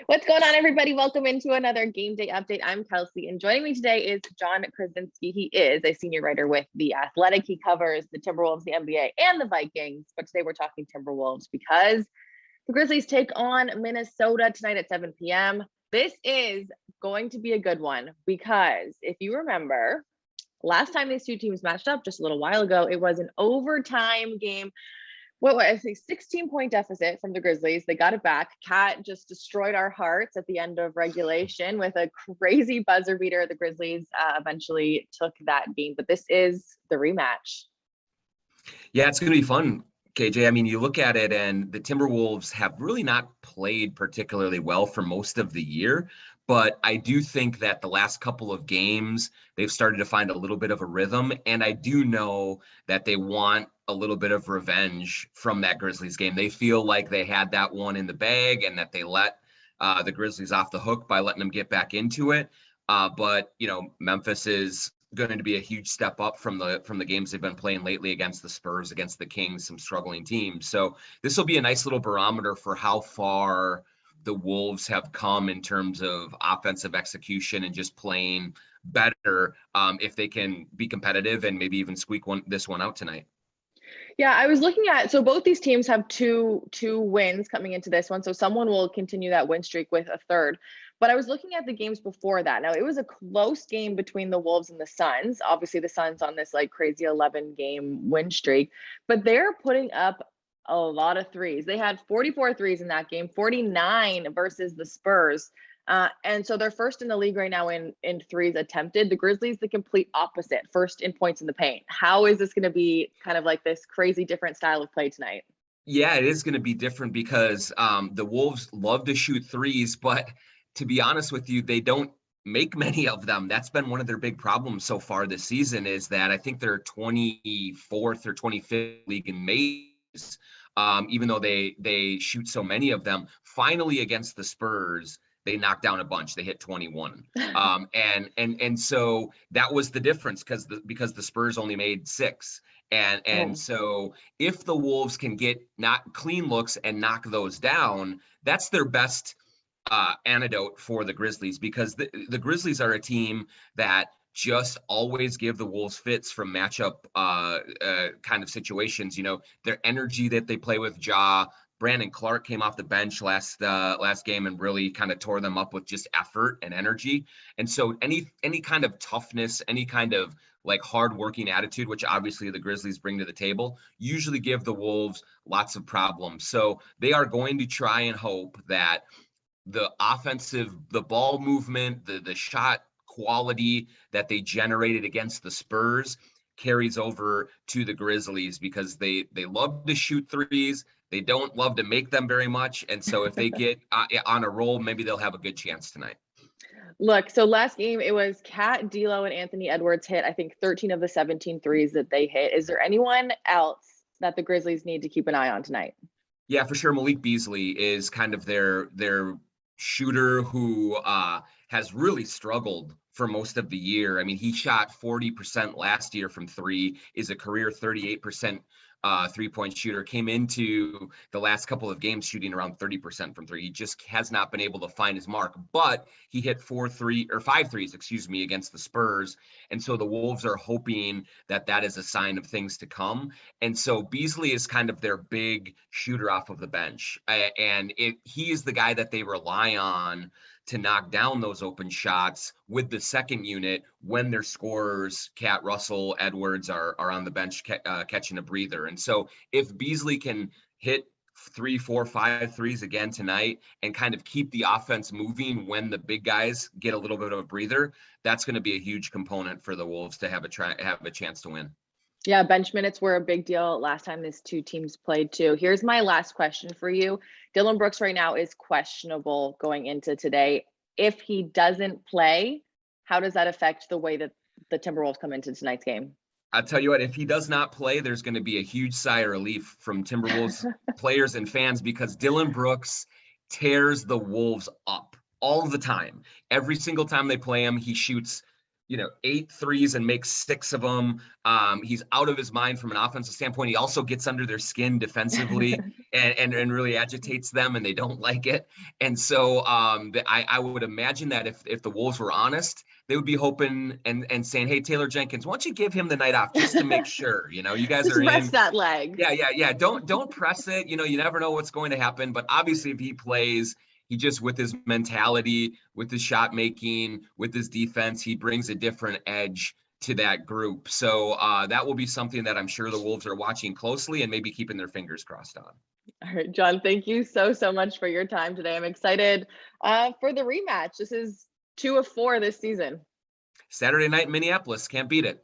What's going on, everybody? Welcome into another game day update. I'm Kelcey, and joining me today is Jon Krawczynski. He is a senior writer with The Athletic. He covers the Timberwolves, the NBA, and the Vikings. But today we're talking Timberwolves because the Grizzlies take on Minnesota tonight at 7 p.m. This is going to be a good one because if you remember, last time these two teams matched up just a little while ago, it was an overtime game. What was a 16-point deficit from the Grizzlies. They got it back. Cat just destroyed our hearts at the end of regulation with a crazy buzzer beater. The Grizzlies eventually took that game, but this is the rematch. Yeah, it's going to be fun, KJ. I mean, you look at it and the Timberwolves have really not played particularly well for most of the year. But I do think that the last couple of games, they've started to find a little bit of a rhythm. And I do know that they want a little bit of revenge from that Grizzlies game. They feel like they had that one in the bag and that they let the Grizzlies off the hook by letting them get back into it. But, you know, Memphis is going to be a huge step up from the games they've been playing lately against the Spurs, against the Kings, some struggling teams. So this will be a nice little barometer for how far the Wolves have come in terms of offensive execution and just playing better if they can be competitive and maybe even squeak this one out tonight. Yeah, I was looking at, so both these teams have two wins coming into this one. So someone will continue that win streak with a third. But I was looking at the games before that. Now, it was a close game between the Wolves and the Suns. Obviously, the Suns on this like crazy 11-game win streak, but they're putting up a lot of threes. They had 44 threes in that game, 49 versus the Spurs. And so they're first in the league right now in threes attempted. The Grizzlies, the complete opposite, first in points in the paint. How is this going to be kind of like this crazy different style of play tonight? Yeah, it is going to be different because the Wolves love to shoot threes, but to be honest with you, they don't make many of them. That's been one of their big problems so far this season, is that I think they're 24th or 25th league in makes, even though they shoot so many of them. Finally, against the Spurs, they knocked down a bunch. They hit 21. And so that was the difference because the Spurs only made 6. And so if the Wolves can get not clean looks and knock those down, that's their best antidote for the Grizzlies, because the Grizzlies are a team that just always give the Wolves fits from matchup kind of situations. You know, their energy that they play with Ja. Brandon Clark came off the bench last game and really kind of tore them up with just effort and energy. And so any kind of toughness, any kind of like hardworking attitude, which obviously the Grizzlies bring to the table, usually give the Wolves lots of problems. So they are going to try and hope that the ball movement, the shot quality that they generated against the Spurs carries over to the Grizzlies, because they love to shoot threes. They don't love to make them very much. And so if they get on a roll, maybe they'll have a good chance tonight. Look, so last game, it was Cat, D'Lo, and Anthony Edwards hit, I think, 13 of the 17 threes that they hit. Is there anyone else that the Grizzlies need to keep an eye on tonight? Yeah, for sure. Malik Beasley is kind of their shooter who has really struggled for most of the year. I mean, he shot 40% last year from 3, is a career 38% three-point shooter, came into the last couple of games shooting around 30% from 3. He just has not been able to find his mark, but he hit 5 threes, against the Spurs. And so the Wolves are hoping that is a sign of things to come. And so Beasley is kind of their big shooter off of the bench. And he is the guy that they rely on to knock down those open shots with the second unit when their scorers, Cat, Russell, Edwards, are on the bench catching a breather. And so if Beasley can hit 3, 4, 5 threes again tonight and kind of keep the offense moving when the big guys get a little bit of a breather, that's going to be a huge component for the Wolves to have a chance to win. Yeah, bench minutes were a big deal last time these two teams played too. Here's my last question for you. Dillon Brooks right now is questionable going into today. If he doesn't play, how does that affect the way that the Timberwolves come into tonight's game? I'll tell you what, if he does not play, there's going to be a huge sigh of relief from Timberwolves players and fans, because Dillon Brooks tears the Wolves up all the time. Every single time they play him, he shoots 8 threes and makes 6 of them. He's out of his mind from an offensive standpoint. He also gets under their skin defensively. and really agitates them, and they don't like it. And so I would imagine that if the Wolves were honest, they would be hoping and saying, hey, Taylor Jenkins, why don't you give him the night off just to make sure, you guys Just are in. rest that leg. Yeah. Don't press it. You never know what's going to happen. But obviously, if he plays, he just, with his mentality, with his shot making, with his defense, he brings a different edge to that group. So that will be something that I'm sure the Wolves are watching closely and maybe keeping their fingers crossed on. All right, John, thank you so much for your time today. I'm excited for the rematch. This is 2 of 4 this season. Saturday night in Minneapolis. Can't beat it.